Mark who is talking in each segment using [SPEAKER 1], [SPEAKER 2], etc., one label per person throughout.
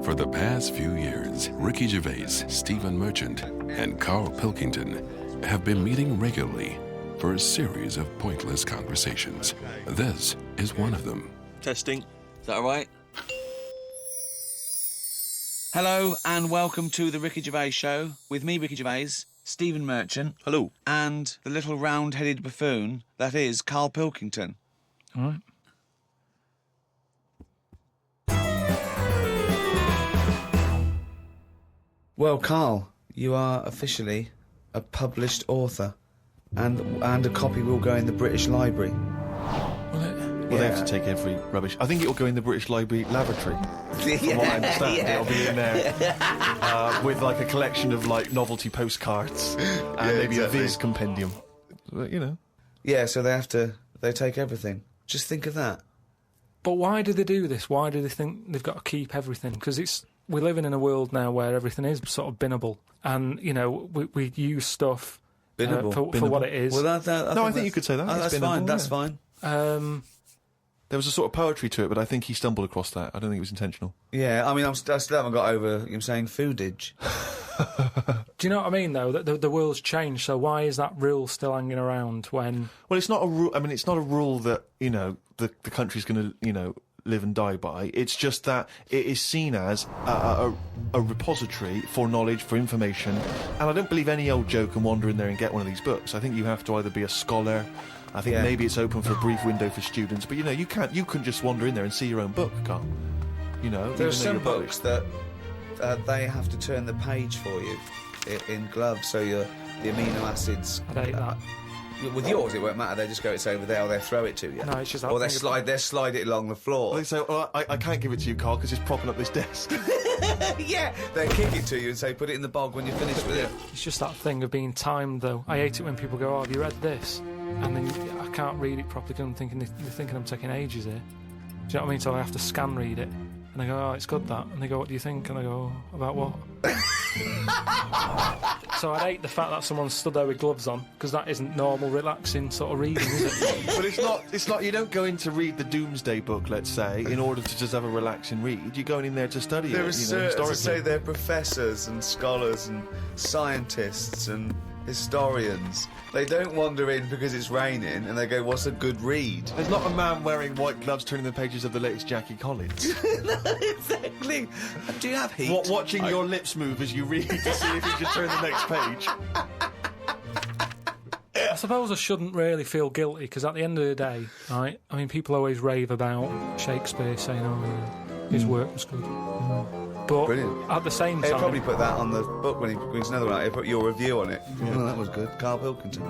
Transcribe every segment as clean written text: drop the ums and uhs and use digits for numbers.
[SPEAKER 1] For the past few years, Ricky Gervais, Stephen Merchant, and Carl Pilkington have been meeting regularly for a series of pointless conversations. This is one of them.
[SPEAKER 2] Testing. Is that all right? Hello and welcome to the Ricky Gervais Show with me, Ricky Gervais, Stephen Merchant.
[SPEAKER 3] Hello.
[SPEAKER 2] And the little round-headed buffoon that is Carl Pilkington.
[SPEAKER 4] All right.
[SPEAKER 2] Well, Carl, you are officially a published author, and a copy will go in the British Library.
[SPEAKER 3] Well, they have to take every rubbish. I think it'll go in the British Library lavatory. From what I understand, it'll be in there with like a collection of like novelty postcards and maybe a Viz compendium. But, you know.
[SPEAKER 2] Yeah, so they take everything. Just think of that.
[SPEAKER 4] But why do they do this? Why do they think they've got to keep everything? Because we're living in a world now where everything is sort of binnable, and you know we use stuff for what it is.
[SPEAKER 2] Well,
[SPEAKER 3] I think you could say that.
[SPEAKER 2] That's fine. That's fine.
[SPEAKER 3] There was a sort of poetry to it, but I think he stumbled across that. I don't think it was intentional.
[SPEAKER 2] Yeah, I mean, I still haven't got over him saying foodage.
[SPEAKER 4] Do you know what I mean, though? That the world's changed, so why is that rule still hanging around when...
[SPEAKER 3] Well, it's not a rule. I mean, it's not a rule that, you know, the country's going to, you know, live and die by. It's just that it is seen as a repository for knowledge, for information. And I don't believe any old Joe can wander in there and get one of these books. I think you have to either be a scholar... I think maybe it's open for a brief window for students, but you know, you couldn't just wander in there and see your own book, Carl. You know,
[SPEAKER 2] there are some books that they have to turn the page for you in gloves, so the amino acids.
[SPEAKER 4] I hate that.
[SPEAKER 2] With yours, it won't matter. They just go, it's over there, or they throw it to you.
[SPEAKER 4] No, it's just that.
[SPEAKER 2] Or they slide it along the floor.
[SPEAKER 3] They say, well, I can't give it to you, Carl, because it's propping up this desk.
[SPEAKER 2] Yeah, they kick it to you and say, put it in the bog when you're finished with it.
[SPEAKER 4] It's just that thing of being timed, though. I hate it when people go, "Oh, have you read this?" And then I can't read it properly because I'm thinking they're thinking I'm taking ages here. Do you know what I mean? So I have to scan read it. And I go, "Oh, it's good, that." And they go, "What do you think?" And I go, "Oh, about what?" So I hate the fact that someone stood there with gloves on, because that isn't normal, relaxing sort of reading, is it?
[SPEAKER 3] But it's not. You don't go in to read the Doomsday Book, let's say, in order to just have a relaxing read. You're going in there to study
[SPEAKER 2] There
[SPEAKER 3] it.
[SPEAKER 2] are certain, to say they're professors and scholars and scientists and historians. They don't wander in because it's raining and they go, "What's a good read?"
[SPEAKER 3] There's not a man wearing white gloves turning the pages of the latest Jackie Collins.
[SPEAKER 2] No, exactly. Do you have heat?
[SPEAKER 3] Watching your lips move as you read to see if you should turn the next page.
[SPEAKER 4] I suppose I shouldn't really feel guilty, because at the end of the day, right, I mean, people always rave about Shakespeare, saying, "Oh, his work was good." But
[SPEAKER 2] brilliant.
[SPEAKER 4] At the same time...
[SPEAKER 2] He'll probably put that on the book when he brings another one out. He'll put your review on it. Yeah. Oh, that was good. Carl Pilkington.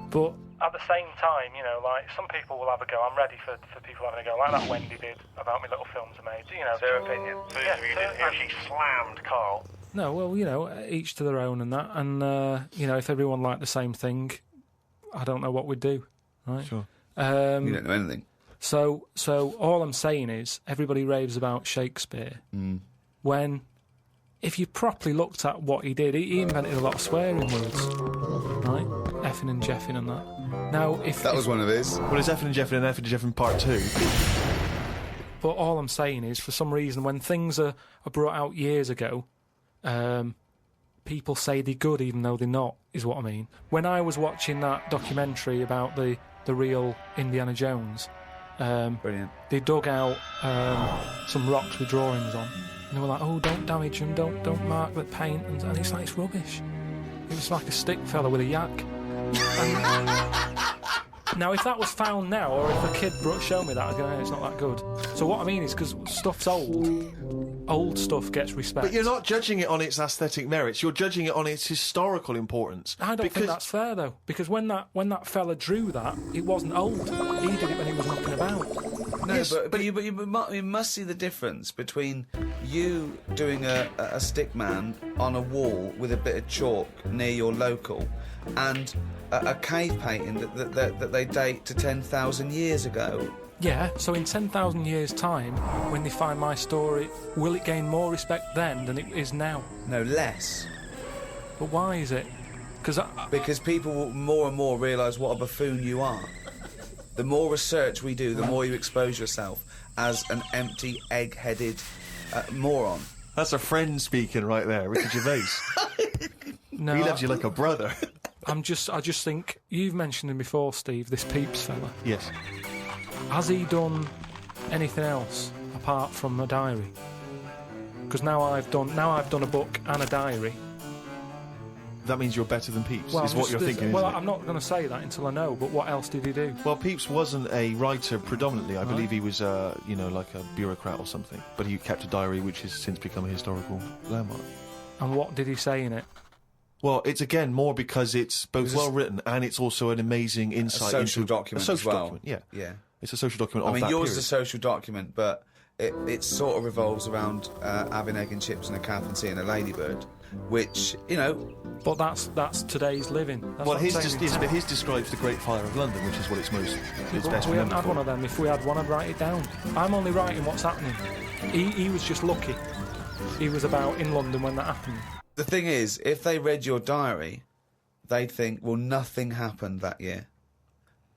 [SPEAKER 4] But at the same time, you know, like, some people will have a go. I'm ready for people having a go, like that Wendy did about my little films I made. You know,
[SPEAKER 5] their opinion. And she slammed Carl.
[SPEAKER 4] No, well, you know, each to their own and that. And, you know, if everyone liked the same thing, I don't know what we'd do, right?
[SPEAKER 3] Sure.
[SPEAKER 2] You don't know anything.
[SPEAKER 4] So all I'm saying is, everybody raves about Shakespeare. When, if you properly looked at what he did, he invented a lot of swearing words, right? Effing and jeffing and that. Now,
[SPEAKER 2] that was one of his.
[SPEAKER 3] Well, it's effing and jeffing and effing and jeffing part 2.
[SPEAKER 4] But all I'm saying is, for some reason, when things are brought out years ago, people say they're good even though they're not, is what I mean. When I was watching that documentary about the real Indiana Jones,
[SPEAKER 2] brilliant.
[SPEAKER 4] They dug out some rocks with drawings on. And they were like, "Oh, don't damage them, don't mark the paint," and it's like, it's rubbish. It was like a stick fella with a yak. Now, if that was found now, or if a kid showed me that, I'd go, "Hey, it's not that good." So what I mean is, because stuff's old stuff gets respect.
[SPEAKER 3] But you're not judging it on its aesthetic merits, you're judging it on its historical importance.
[SPEAKER 4] I don't think that's fair, though, because when that fella drew that, it wasn't old. He did it when he was knocking about.
[SPEAKER 2] No, yes, but you must see the difference between you doing a stick man on a wall with a bit of chalk near your local and a cave painting that they date to 10,000 years ago.
[SPEAKER 4] Yeah, so in 10,000 years' time, when they find my story, will it gain more respect then than it is now?
[SPEAKER 2] No, less.
[SPEAKER 4] But why is it?
[SPEAKER 2] Because people will more and more realise what a buffoon you are. The more research we do, the more you expose yourself as an empty, egg-headed moron.
[SPEAKER 3] That's a friend speaking right there, Ricky Gervais.
[SPEAKER 4] No,
[SPEAKER 3] He loves you like a brother.
[SPEAKER 4] I just think you've mentioned him before, Steve. This Peeps fella.
[SPEAKER 3] Yes.
[SPEAKER 4] Has he done anything else apart from a diary? Because now I've done a book and a diary.
[SPEAKER 3] That means you're better than Pepys,
[SPEAKER 4] Well,
[SPEAKER 3] is what you're thinking,
[SPEAKER 4] well,
[SPEAKER 3] isn't it?
[SPEAKER 4] I'm not going to say that until I know, but what else did he do?
[SPEAKER 3] Well, Pepys wasn't a writer predominantly. I believe he was, like a bureaucrat or something. But he kept a diary which has since become a historical landmark.
[SPEAKER 4] And what did he say in it?
[SPEAKER 3] Well, it's again more because it's both well written and it's also an amazing insight
[SPEAKER 2] social
[SPEAKER 3] into
[SPEAKER 2] document
[SPEAKER 3] a social
[SPEAKER 2] as well.
[SPEAKER 3] document. Yeah,
[SPEAKER 2] Yeah.
[SPEAKER 3] it's a social document.
[SPEAKER 2] I mean, yours
[SPEAKER 3] period.
[SPEAKER 2] is a social document, but it sort of revolves around having egg and chips and a calf and seeing a ladybird, which, you know...
[SPEAKER 4] But that's today's living. That's
[SPEAKER 3] Well,
[SPEAKER 4] what I'm saying.
[SPEAKER 3] his describes the Great Fire of London, which is what it's most. It's
[SPEAKER 4] But
[SPEAKER 3] best
[SPEAKER 4] we haven't
[SPEAKER 3] remembered
[SPEAKER 4] had
[SPEAKER 3] for.
[SPEAKER 4] one of them. If we had one, I'd write it down. I'm only writing what's happening. He was just lucky. He was about in London when that happened.
[SPEAKER 2] The thing is, if they read your diary, they'd think, well, nothing happened that year.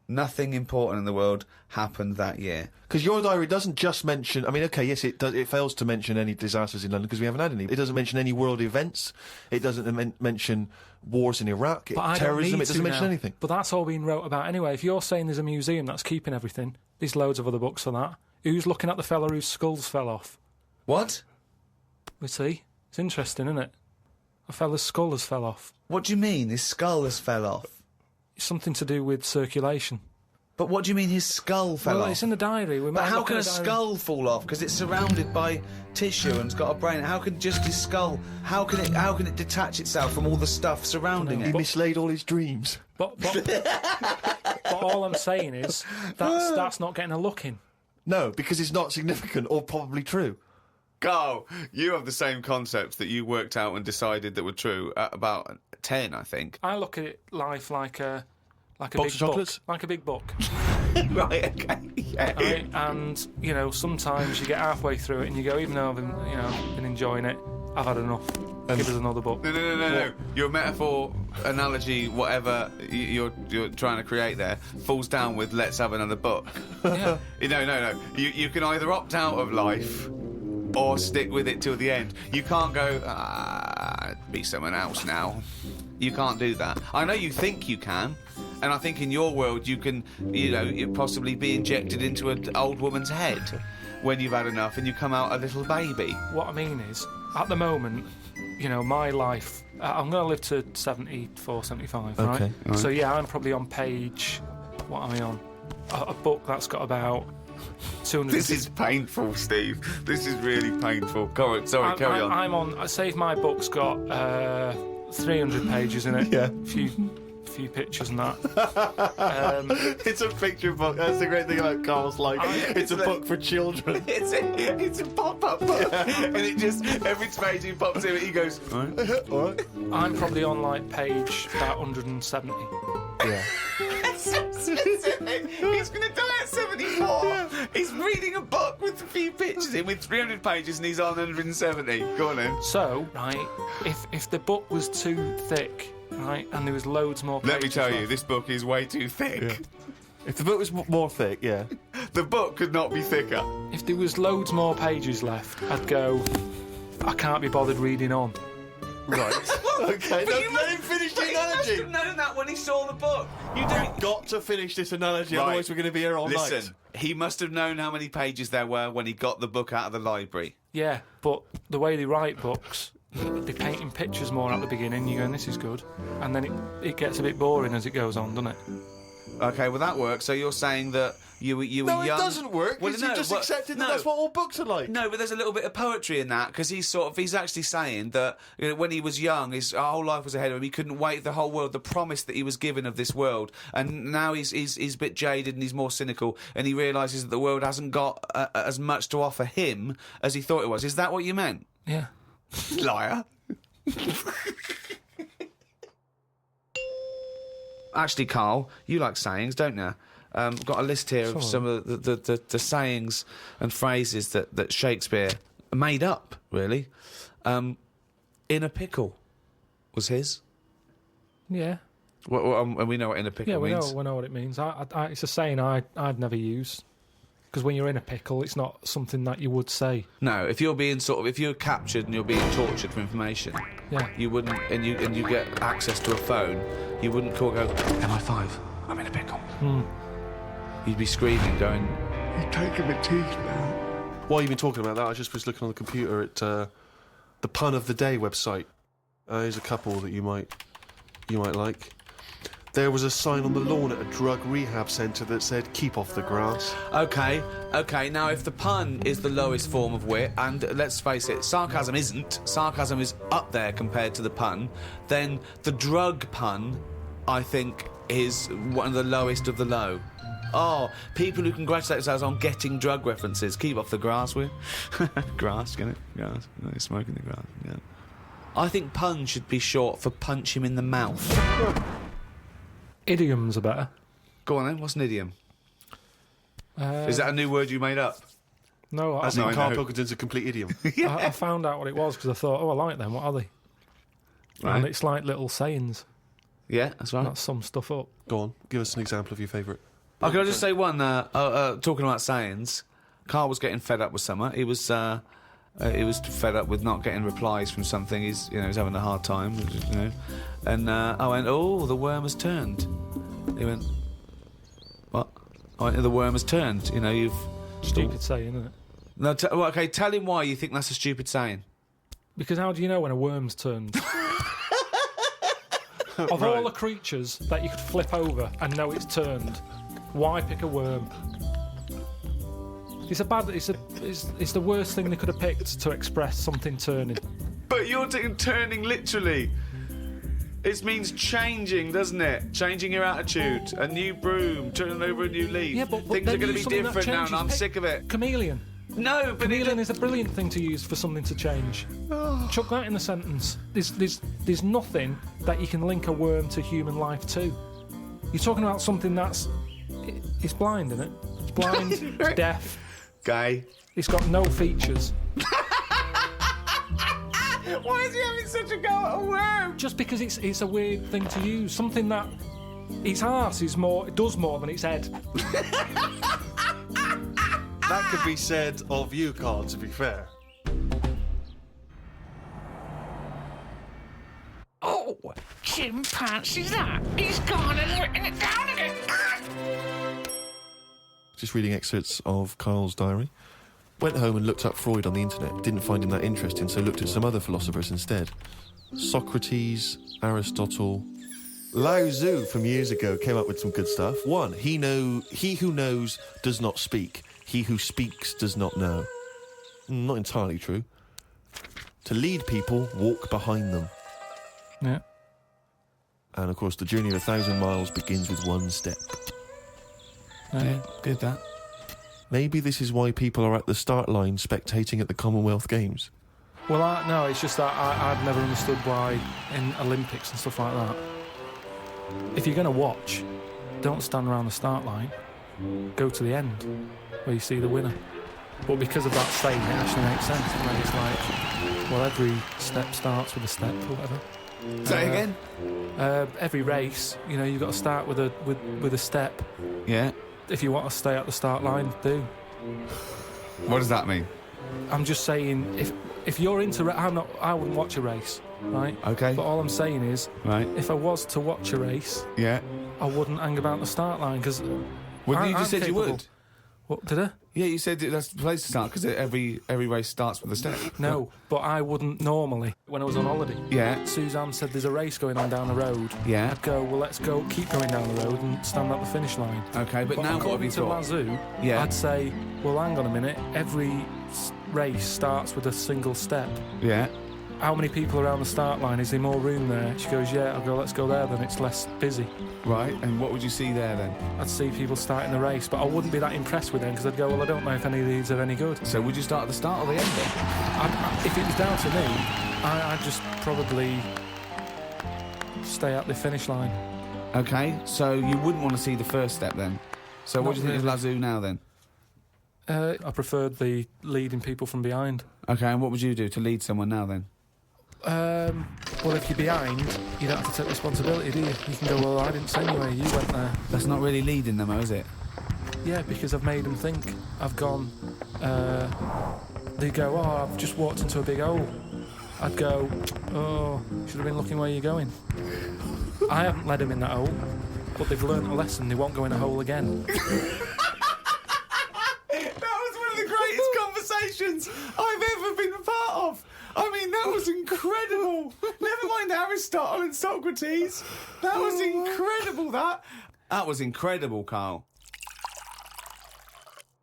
[SPEAKER 2] Nothing important in the world happened that year.
[SPEAKER 3] Because your diary doesn't just mention. I mean, okay, yes, it does. It fails to mention any disasters in London because we haven't had any. It doesn't mention any world events. It doesn't mention wars in Iraq,
[SPEAKER 4] But I don't
[SPEAKER 3] terrorism.
[SPEAKER 4] need
[SPEAKER 3] It doesn't
[SPEAKER 4] to
[SPEAKER 3] mention
[SPEAKER 4] now.
[SPEAKER 3] anything.
[SPEAKER 4] But that's all been wrote about anyway. If you're saying there's a museum that's keeping everything, there's loads of other books for that. Who's looking at the fella whose skulls fell off?
[SPEAKER 2] What?
[SPEAKER 4] We see. It's interesting, isn't it? A fella's skull has fell off.
[SPEAKER 2] What do you mean his skull has fell off?
[SPEAKER 4] It's something to do with circulation.
[SPEAKER 2] But what do you mean his skull fell
[SPEAKER 4] Well,
[SPEAKER 2] off?
[SPEAKER 4] it's in the diary. We
[SPEAKER 2] But
[SPEAKER 4] might
[SPEAKER 2] how
[SPEAKER 4] look
[SPEAKER 2] can
[SPEAKER 4] at
[SPEAKER 2] a
[SPEAKER 4] the diary.
[SPEAKER 2] skull fall off? Because it's surrounded by tissue and it's got a brain. How can just his skull? How can it detach itself from all the stuff surrounding
[SPEAKER 3] He
[SPEAKER 2] it?
[SPEAKER 3] mislaid all his dreams.
[SPEAKER 4] But all I'm saying is that's not getting a look in.
[SPEAKER 3] No, because it's not significant or probably true.
[SPEAKER 2] Carl, you have the same concepts that you worked out and decided that were true at about 10, I think.
[SPEAKER 4] I look at life like a
[SPEAKER 3] Box
[SPEAKER 4] big
[SPEAKER 3] of chocolates?
[SPEAKER 4] book, like a big book.
[SPEAKER 2] Right, okay, yeah.
[SPEAKER 4] Right? And sometimes you get halfway through it and you go, even though I've been enjoying it, I've had enough. Give us another book.
[SPEAKER 2] No. Your metaphor, analogy, whatever you're trying to create there, falls down with "let's have another book."
[SPEAKER 4] Yeah.
[SPEAKER 2] No. You can either opt out of life or stick with it till the end. You can't go, be someone else now. You can't do that. I know you think you can, and I think in your world you can, you possibly be injected into an old woman's head when you've had enough and you come out a little baby.
[SPEAKER 4] What I mean is, at the moment, my life, I'm going to live to 74, 75, right?
[SPEAKER 3] Okay, all right.
[SPEAKER 4] So, yeah, I'm probably on page... What am I on? A book that's got about 200...
[SPEAKER 2] This is painful, Steve. This is really painful. Go on, sorry, carry on.
[SPEAKER 4] I'm on... I say if my book's got 300 pages in it.
[SPEAKER 3] Yeah.
[SPEAKER 4] A few pictures and that.
[SPEAKER 3] It's a picture book. That's the great thing about Carl's life. It's a book for children.
[SPEAKER 2] It's a pop-up book. And it just, every page he pops in, he goes,
[SPEAKER 3] All right.
[SPEAKER 4] I'm probably on, page about 170.
[SPEAKER 3] Yeah.
[SPEAKER 2] he's going to die at 74. He's reading a book with a few pictures in with 300 pages and he's on 170. Go on then.
[SPEAKER 4] So, right, if the book was too thick, right, and there was loads more pages
[SPEAKER 2] Let me tell you,
[SPEAKER 4] left-
[SPEAKER 2] this book is way too thick.
[SPEAKER 3] Yeah. If the book was more thick, yeah.
[SPEAKER 2] The book could not be thicker.
[SPEAKER 4] If there was loads more pages left, I'd go, I can't be bothered reading on.
[SPEAKER 3] Right. Okay.
[SPEAKER 2] But you
[SPEAKER 3] Let him finish the
[SPEAKER 2] He must
[SPEAKER 3] analogy.
[SPEAKER 2] have known that when he saw the book. You don't...
[SPEAKER 3] Got to finish this analogy,
[SPEAKER 2] Right.
[SPEAKER 3] otherwise we're going to be here all night.
[SPEAKER 2] Listen, he must have known how many pages there were when he got the book out of the library.
[SPEAKER 4] Yeah, but the way they write books, they're painting pictures more at the beginning, you're going, this is good. And then it gets a bit boring as it goes on, doesn't it?
[SPEAKER 2] Okay, well that works. So you're saying that you were young...
[SPEAKER 3] No, it doesn't work.
[SPEAKER 2] Well,
[SPEAKER 3] Well,
[SPEAKER 2] no,
[SPEAKER 3] you just
[SPEAKER 2] well,
[SPEAKER 3] accepted
[SPEAKER 2] no.
[SPEAKER 3] that that's what all books are like.
[SPEAKER 2] No, but there's a little bit of poetry in that because he's actually saying that when he was young, his whole life was ahead of him. He couldn't wait the whole world, the promise that he was given of this world, and now he's a bit jaded and he's more cynical, and he realises that the world hasn't got as much to offer him as he thought it was. Is that what you meant?
[SPEAKER 4] Yeah.
[SPEAKER 2] Liar. Actually, Carl, you like sayings, don't you? Got a list here of some of the sayings and phrases that Shakespeare made up, really. In a pickle was his.
[SPEAKER 4] Yeah.
[SPEAKER 2] And we know what in a pickle
[SPEAKER 4] Yeah, we
[SPEAKER 2] means.
[SPEAKER 4] know what it means. It's a saying I'd never use. Because when you're in a pickle, it's not something that you would say.
[SPEAKER 2] No, if you're captured and you're being tortured for information,
[SPEAKER 4] Yeah.
[SPEAKER 2] you wouldn't, and you get access to a phone, you wouldn't go, MI5, I'm in a pickle. You'd be screaming, going,
[SPEAKER 6] You're taking my teeth now.
[SPEAKER 3] While you've been talking about that, I just was looking on the computer at the Pun of the Day website. Here's a couple that you might like. There was a sign on the lawn at a drug rehab centre that said, keep off the grass.
[SPEAKER 2] Okay, now if the pun is the lowest form of wit, and let's face it, sarcasm isn't, sarcasm is up there compared to the pun, then the drug pun, I think, is one of the lowest of the low. Oh, people who congratulate themselves on getting drug references. Keep off the grass, will you? Grass, get it? Grass. No, you're smoking the grass, yeah. I think pun should be short for punch him in the mouth.
[SPEAKER 4] Idioms are better.
[SPEAKER 2] Go on then, what's an idiom? Is that a new word you made up?
[SPEAKER 4] No,
[SPEAKER 3] As in
[SPEAKER 2] I
[SPEAKER 3] Carl
[SPEAKER 2] know.
[SPEAKER 3] Pilkington's a complete idiom.
[SPEAKER 4] I found out what it was because I thought, oh, I like them. What are they?
[SPEAKER 2] Right.
[SPEAKER 4] And it's like little sayings.
[SPEAKER 2] Yeah, that's right.
[SPEAKER 4] That sum stuff up.
[SPEAKER 3] Go on, give us an example of your favourite.
[SPEAKER 2] Oh, can I just say one? Talking about sayings, Carl was getting fed up with something. He was fed up with not getting replies from something. He's having a hard time, And I went, oh, the worm has turned. He went, what? I went, the worm has turned. You've
[SPEAKER 4] Stupid saying, isn't it?
[SPEAKER 2] No, okay. Tell him why you think that's a stupid saying.
[SPEAKER 4] Because how do you know when a worm's turned? Of all the creatures that you could flip over and know it's turned, why pick a worm? It's the worst thing they could have picked to express something turning.
[SPEAKER 2] But you're taking turning literally. It means changing, doesn't it? Changing your attitude. A new broom, turning over a new leaf.
[SPEAKER 4] Yeah, but
[SPEAKER 2] things
[SPEAKER 4] then
[SPEAKER 2] are going to
[SPEAKER 4] use
[SPEAKER 2] be
[SPEAKER 4] something that
[SPEAKER 2] different now, and
[SPEAKER 4] changes.
[SPEAKER 2] I'm sick of it.
[SPEAKER 4] Chameleon.
[SPEAKER 2] No, but
[SPEAKER 4] Chameleon is a brilliant thing to use for something to change. Chuck that in a sentence. There's nothing that you can link a worm to human life to. You're talking about something it's blind, isn't it? It's blind, it's deaf,
[SPEAKER 2] Gay.
[SPEAKER 4] it's got no features.
[SPEAKER 2] Why is he having such a go at a worm?
[SPEAKER 4] Just because it's a weird thing to use. Something that its arse does more than its head.
[SPEAKER 3] That could be said of you, Carl, to be fair.
[SPEAKER 7] Oh, chimpanzee's that? He's gone and written it down again.
[SPEAKER 3] Just reading excerpts of Carl's diary. Went home and looked up Freud on the internet. Didn't find him that interesting, so looked at some other philosophers instead. Socrates, Aristotle. Lao Tzu from years ago came up with some good stuff. 1. He who knows does not speak. He who speaks does not know. Not entirely true. To lead people, walk behind them.
[SPEAKER 4] Yeah.
[SPEAKER 3] And of course, the journey of 1,000 miles begins with one step.
[SPEAKER 2] Yeah, good that.
[SPEAKER 3] Maybe this is why people are at the start line spectating at the Commonwealth Games.
[SPEAKER 4] Well, no, it's just that I've never understood why in Olympics and stuff like that. If you're going to watch, don't stand around the start line. Go to the end, where you see the winner. But because of that saying, it actually makes sense. When it's like, well, every step starts with a step or whatever.
[SPEAKER 2] Say it again.
[SPEAKER 4] Every race, you've got to start with a step.
[SPEAKER 2] Yeah.
[SPEAKER 4] If you want to stay at the start line, do.
[SPEAKER 2] What does that mean?
[SPEAKER 4] I'm just saying, if you're into, I wouldn't watch a race, right?
[SPEAKER 2] Okay.
[SPEAKER 4] But all I'm saying is,
[SPEAKER 2] Right.
[SPEAKER 4] if I was to watch a race,
[SPEAKER 2] Yeah.
[SPEAKER 4] I wouldn't hang about the start line because.
[SPEAKER 2] Well, you just said you would.
[SPEAKER 4] What did I?
[SPEAKER 2] Yeah, you said that's the place to start because every race starts with a step.
[SPEAKER 4] No, but I wouldn't normally. When I was on holiday,
[SPEAKER 2] Yeah.
[SPEAKER 4] Suzanne said there's a race going on down the road.
[SPEAKER 2] Yeah.
[SPEAKER 4] I'd go, well, let's go, keep going down the road and stand at the finish line.
[SPEAKER 2] Okay, but now what have
[SPEAKER 4] according
[SPEAKER 2] you
[SPEAKER 4] to
[SPEAKER 2] thought?
[SPEAKER 4] Lazoo,
[SPEAKER 2] Yeah.
[SPEAKER 4] I'd say, well, hang on a minute. Every race starts with a single step.
[SPEAKER 2] Yeah.
[SPEAKER 4] How many people around the start line? Is there more room there? She goes, yeah. I'll go, let's go there then. It's less busy.
[SPEAKER 2] Right. And what would you see there then?
[SPEAKER 4] I'd see people starting the race, but I wouldn't be that impressed with them because I'd go, well, I don't know if any of these are any good.
[SPEAKER 2] So would you start at the start or the end then?
[SPEAKER 4] If it was down to me, I'd just probably stay at the finish line.
[SPEAKER 2] Okay. So you wouldn't want to see the first step then. So what
[SPEAKER 4] Not
[SPEAKER 2] do you think of
[SPEAKER 4] really.
[SPEAKER 2] Lazoo now then?
[SPEAKER 4] I preferred the leading people from behind.
[SPEAKER 2] Okay. And what would you do to lead someone now then?
[SPEAKER 4] Well, if you're behind, you don't have to take responsibility, do you? You can go, well, I didn't send you where, you went there.
[SPEAKER 2] That's not really leading them, though, is it?
[SPEAKER 4] Yeah, because I've made them think. I've gone, they go, oh, I've just walked into a big hole. I'd go, oh, should have been looking where you're going. I haven't led them in that hole, but they've learnt a lesson. They won't go in a hole again.
[SPEAKER 2] That was one of the greatest conversations I've ever been a part of. I mean, that was incredible. Never mind Aristotle and Socrates. That was incredible, That was incredible, Carl.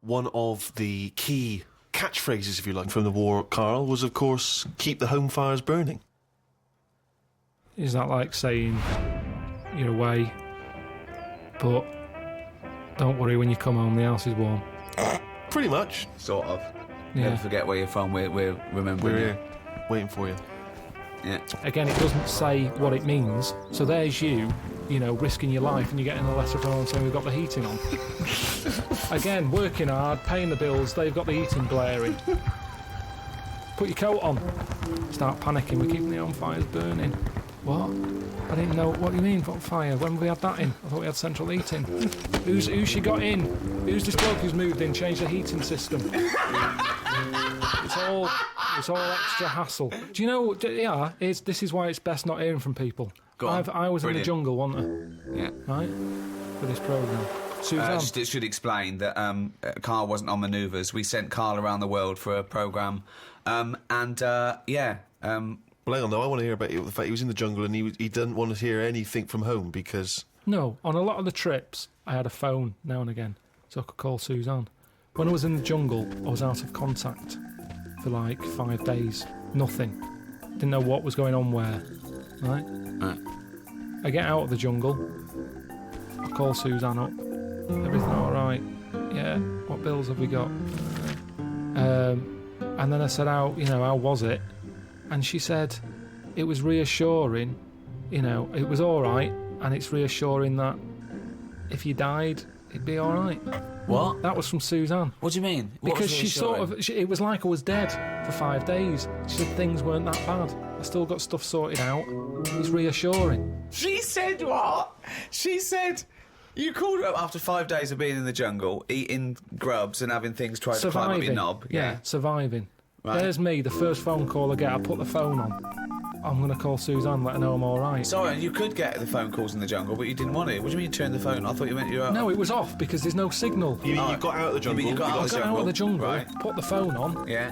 [SPEAKER 3] One of the key catchphrases, if you like, from the war, Carl, was, of course, keep the home fires burning.
[SPEAKER 4] Is that like saying you're away, but don't worry, when you come home, the house is warm?
[SPEAKER 3] Pretty much.
[SPEAKER 2] Sort of.
[SPEAKER 4] Yeah.
[SPEAKER 2] Never forget where you're from. We're remembering
[SPEAKER 3] We're
[SPEAKER 2] you.
[SPEAKER 3] here, waiting for you.
[SPEAKER 2] Yeah.
[SPEAKER 4] Again, it doesn't say what it means. So there's you know, risking your life, and you're getting a letter from home saying we've got the heating on. Again, working hard, paying the bills, they've got the heating blaring. Put your coat on. Start panicking, we're keeping the home fires burning. What? I didn't know. What do you mean, what fire? When have we had that in? I thought we had central heating. Who's she got in? Who's this bloke who's moved in, changed the heating system? It's all extra hassle. Do you know? Yeah, this is why it's best not hearing from people.
[SPEAKER 2] Go on.
[SPEAKER 4] I was
[SPEAKER 2] Brilliant.
[SPEAKER 4] in the jungle, wasn't I?
[SPEAKER 2] Yeah.
[SPEAKER 4] Right. For this programme. Suzanne.
[SPEAKER 2] It should explain that Carl wasn't on manoeuvres. We sent Carl around the world for a programme.
[SPEAKER 3] Well, hang on, though. I want to hear about the fact he was in the jungle and he didn't want to hear anything from home because...
[SPEAKER 4] No, on a lot of the trips, I had a phone now and again, so I could call Suzanne. When I was in the jungle, I was out of contact for like 5 days. Nothing. Didn't know what was going on where. Right? I get out of the jungle. I call Suzanne up. Everything all right? Yeah. What bills have we got? And then I said, how was it? And she said it was reassuring, it was all right, and it's reassuring that if you died, it'd be all right.
[SPEAKER 2] What?
[SPEAKER 4] That was from Suzanne.
[SPEAKER 2] What do you mean? What
[SPEAKER 4] Because
[SPEAKER 2] was
[SPEAKER 4] she it was like I was dead for 5 days. She said things weren't that bad. I still got stuff sorted out. It's reassuring.
[SPEAKER 2] She said what? She said you called her up after 5 days of being in the jungle, eating grubs and having things try to climb up your knob.
[SPEAKER 4] Yeah, surviving.
[SPEAKER 2] Right.
[SPEAKER 4] There's me, the first phone call I get, I put the phone on. I'm going to call Suzanne, let her know I'm all right.
[SPEAKER 2] Sorry, you could get the phone calls in the jungle, but you didn't want it. What do you mean you turned the phone? I thought you meant you were...
[SPEAKER 4] No, it was off because there's no signal.
[SPEAKER 3] You got out of the jungle.
[SPEAKER 2] You got
[SPEAKER 4] I got out of the jungle,
[SPEAKER 2] right?
[SPEAKER 4] put the phone on,
[SPEAKER 2] Yeah.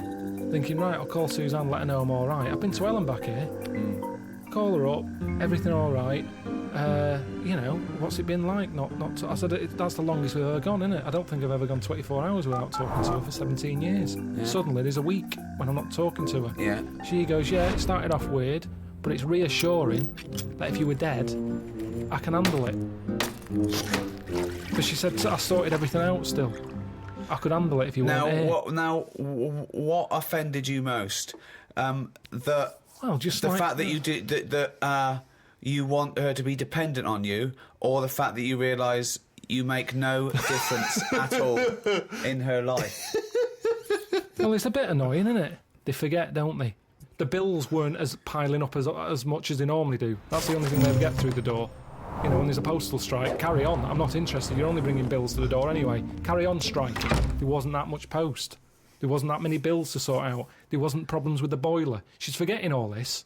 [SPEAKER 4] thinking, right, I'll call Suzanne, let her know I'm all right. I've been to Ellen back here. Call her up, everything all right. What's it been like? I said, that's the longest we've ever gone, isn't it? I don't think I've ever gone 24 hours without talking to her for 17 years. Yeah. Suddenly, there's a week when I'm not talking to her.
[SPEAKER 2] Yeah.
[SPEAKER 4] She goes, yeah, it started off weird, but it's reassuring that if you were dead, I can handle it. Because she said, I sorted everything out still. I could handle it if you weren't here.
[SPEAKER 2] What offended you most? The fact that you did that you want her to be dependent on you, or the fact that you realise you make no difference at all in her life.
[SPEAKER 4] Well, it's a bit annoying, isn't it? They forget, don't they? The bills weren't as piling up as much as they normally do. That's the only thing they ever get through the door. When there's a postal strike, carry on. I'm not interested. You're only bringing bills to the door anyway. Carry on striking. There wasn't that much post. There wasn't that many bills to sort out. There wasn't problems with the boiler. She's forgetting all this.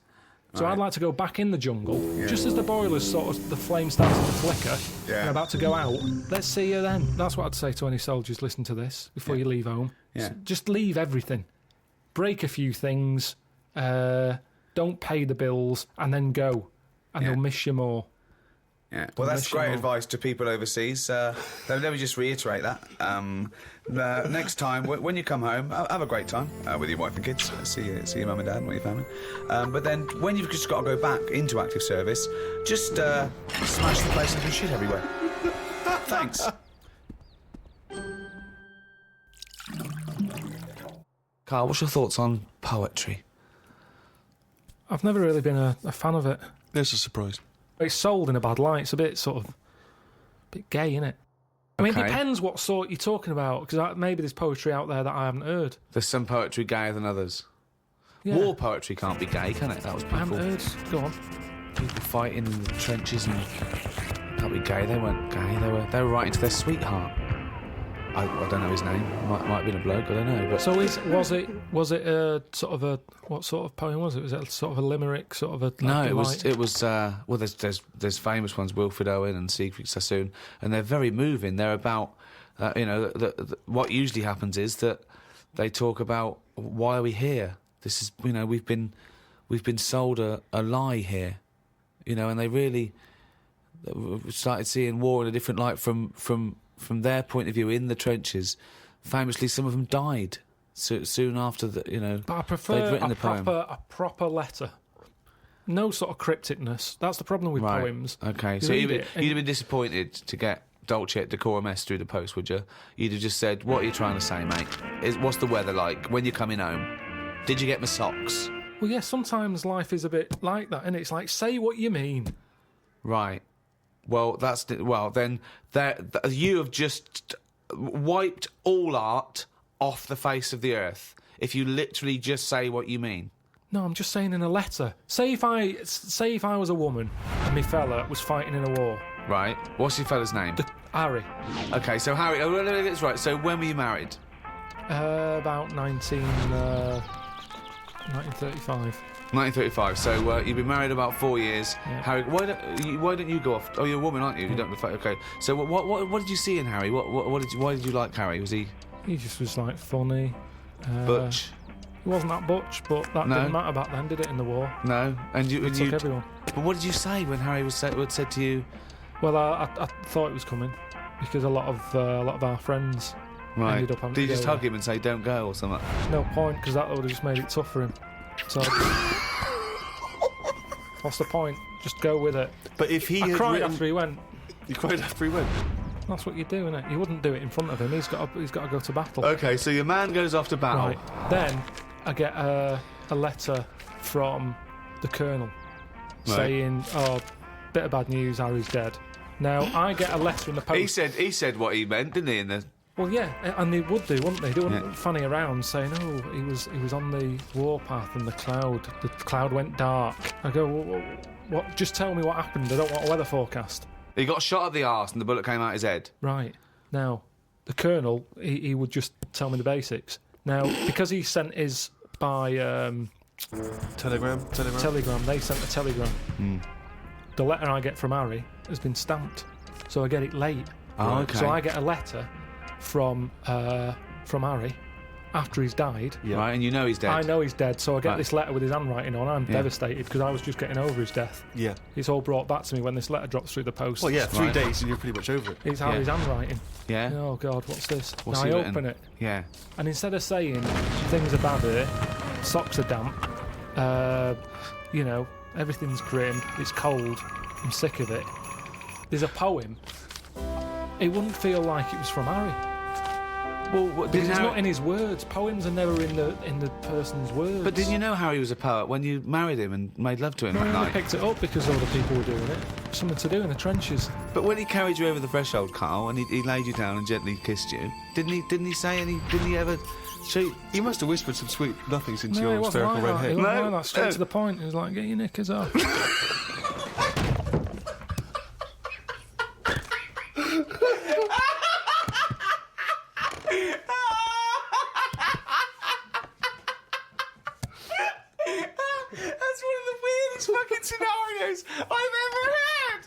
[SPEAKER 4] So I'd like to go back in the jungle, just as the boiler's the flame starts to flicker, and about to go out. Let's see you then. That's what I'd say to any soldiers listening to this before you leave home.
[SPEAKER 2] Yeah.
[SPEAKER 4] Just leave everything. Break a few things, don't pay the bills, and then go. And they'll miss you more.
[SPEAKER 2] Yeah. Well, that's great advice to people overseas. Let me just reiterate that. Next time, when you come home, have a great time with your wife and kids. See your mum and dad and your family. But then, when you've just got to go back into active service, just smash the place and do shit everywhere. Thanks. Carl, what's your thoughts on poetry?
[SPEAKER 4] I've never really been a fan of it.
[SPEAKER 3] There's a surprise.
[SPEAKER 4] It's sold in a bad light. It's a bit bit gay, isn't it? I mean, it
[SPEAKER 2] Okay.
[SPEAKER 4] depends what sort you're talking about, because maybe there's poetry out there that I haven't heard.
[SPEAKER 2] There's some poetry gayer than others.
[SPEAKER 4] Yeah.
[SPEAKER 2] War poetry can't be gay, can it? That was
[SPEAKER 4] I haven't
[SPEAKER 2] people,
[SPEAKER 4] heard. Go on.
[SPEAKER 2] people fighting in the trenches and can't be gay. They weren't gay. They were writing to their sweetheart. I don't know his name. Might have been a bloke. I don't know. But
[SPEAKER 4] So was it a sort of a what sort of poem was it? Was it sort of a limerick, sort of a
[SPEAKER 2] no, it was.
[SPEAKER 4] delight?
[SPEAKER 2] Well, there's famous ones, Wilfred Owen and Siegfried Sassoon, and they're very moving. They're about what usually happens is that they talk about why are we here. This is we've been sold a lie here, and they really started seeing war in a different light from their point of view in the trenches. Famously, some of them died soon after
[SPEAKER 4] But I
[SPEAKER 2] they'd
[SPEAKER 4] prefer
[SPEAKER 2] written the poem.
[SPEAKER 4] a proper letter. No sort of crypticness. That's the problem with
[SPEAKER 2] Right.
[SPEAKER 4] poems.
[SPEAKER 2] Okay,
[SPEAKER 4] You
[SPEAKER 2] so
[SPEAKER 4] read
[SPEAKER 2] you'd
[SPEAKER 4] it
[SPEAKER 2] have been disappointed to get Dolce et Decorum S through the post, would you? You'd have just said, "What are you trying to say, mate? What's the weather like? When you're coming home? Did you get my socks?"
[SPEAKER 4] Well, yeah, sometimes life is a bit like that, and it's like, say what you mean.
[SPEAKER 2] Right. Well, then you have just wiped all art off the face of the earth if you literally just say what you mean.
[SPEAKER 4] No, I'm just saying in a letter. Say if I was a woman and my fella was fighting in a war.
[SPEAKER 2] Right. What's your fella's name?
[SPEAKER 4] Harry.
[SPEAKER 2] Okay, so Harry. Oh, that's right. So when were you married?
[SPEAKER 4] About 1935.
[SPEAKER 2] 1935. So you've been married about 4 years.
[SPEAKER 4] Yeah.
[SPEAKER 2] Harry, why don't you go off? Oh, you're a woman, aren't you? You don't. Okay. So what did you see in Harry? Why did you like Harry? Was he
[SPEAKER 4] He just was like funny.
[SPEAKER 2] butch?
[SPEAKER 4] He wasn't that butch, but that
[SPEAKER 2] No.
[SPEAKER 4] didn't matter back then, did it? In the war,
[SPEAKER 2] No. And
[SPEAKER 4] he took everyone.
[SPEAKER 2] But what did you say when Harry said to you?
[SPEAKER 4] Well, I thought it was coming because a lot of our friends
[SPEAKER 2] Right.
[SPEAKER 4] ended up having
[SPEAKER 2] Did you
[SPEAKER 4] to
[SPEAKER 2] just
[SPEAKER 4] go
[SPEAKER 2] hug
[SPEAKER 4] there.
[SPEAKER 2] him and say don't go or something?
[SPEAKER 4] No point, because that would have just made it tough for him. So, what's the point? Just go with it.
[SPEAKER 3] But if he
[SPEAKER 4] I
[SPEAKER 3] had
[SPEAKER 4] cried
[SPEAKER 3] written...
[SPEAKER 4] after he went.
[SPEAKER 3] You cried after he went?
[SPEAKER 4] That's what you do, innit? You wouldn't do it in front of him. He's got to go to battle.
[SPEAKER 2] Okay, so your man goes off to battle.
[SPEAKER 4] Right. Then I get a letter from the Colonel saying, "Oh, bit of bad news. Harry's dead." Now I get a letter in the post.
[SPEAKER 2] He said what he meant, didn't he? In the
[SPEAKER 4] Well, yeah, and they would do, wouldn't they? They wouldn't
[SPEAKER 2] Yeah.
[SPEAKER 4] fanny around saying, "Oh, he was on the warpath and the cloud went dark." I go, "What? Just tell me what happened. I don't want a weather forecast."
[SPEAKER 2] he got shot at the arse and the bullet came out his head.
[SPEAKER 4] Right. Now, the Colonel, he would just tell me the basics. Now, because he sent his by
[SPEAKER 3] Telegram?
[SPEAKER 4] telegram, they sent a telegram. The letter I get from Harry has been stamped, so I get it late.
[SPEAKER 2] Oh, okay.
[SPEAKER 4] So I get a letter from Harry after he's died.
[SPEAKER 3] Yeah.
[SPEAKER 2] Right, and you know he's dead.
[SPEAKER 4] I know he's dead, so I get
[SPEAKER 2] Right.
[SPEAKER 4] this letter with his handwriting on. I'm
[SPEAKER 2] Yeah.
[SPEAKER 4] devastated because I was just getting over his death.
[SPEAKER 3] Yeah.
[SPEAKER 4] It's all brought back to me when this letter drops through the post.
[SPEAKER 3] Well, yeah, 3
[SPEAKER 2] Right.
[SPEAKER 3] days and you're pretty much over it.
[SPEAKER 4] It's Harry's handwrining.
[SPEAKER 2] Yeah.
[SPEAKER 4] Oh, God, what's this?
[SPEAKER 2] What's
[SPEAKER 4] now
[SPEAKER 2] he
[SPEAKER 4] I
[SPEAKER 2] written?
[SPEAKER 4] open it,
[SPEAKER 2] Yeah.
[SPEAKER 4] and instead of saying things are bad here, socks are damp, everything's grim, it's cold, I'm sick of it, there's a poem. It wouldn't feel like it was from Harry.
[SPEAKER 2] Well,
[SPEAKER 4] Because it's not in his words. Poems are never in the person's words.
[SPEAKER 2] But didn't you know Harry was a poet when you married him and made love to him
[SPEAKER 4] No, I
[SPEAKER 2] that
[SPEAKER 4] only
[SPEAKER 2] night?
[SPEAKER 4] picked it up because other people were doing it. Something to do in the trenches.
[SPEAKER 2] But when he carried you over the threshold, Carl, and he laid you down and gently kissed you, didn't he say any? Didn't he ever?
[SPEAKER 3] He must have whispered some sweet nothings into
[SPEAKER 4] No, it
[SPEAKER 3] your
[SPEAKER 4] wasn't
[SPEAKER 3] hysterical
[SPEAKER 4] like
[SPEAKER 3] red
[SPEAKER 4] that.
[SPEAKER 3] head.
[SPEAKER 4] It wasn't
[SPEAKER 2] No,
[SPEAKER 4] like that. Straight
[SPEAKER 2] no.
[SPEAKER 4] to the point. It was like, get your knickers off.
[SPEAKER 2] That's one of the weirdest fucking scenarios I've ever heard.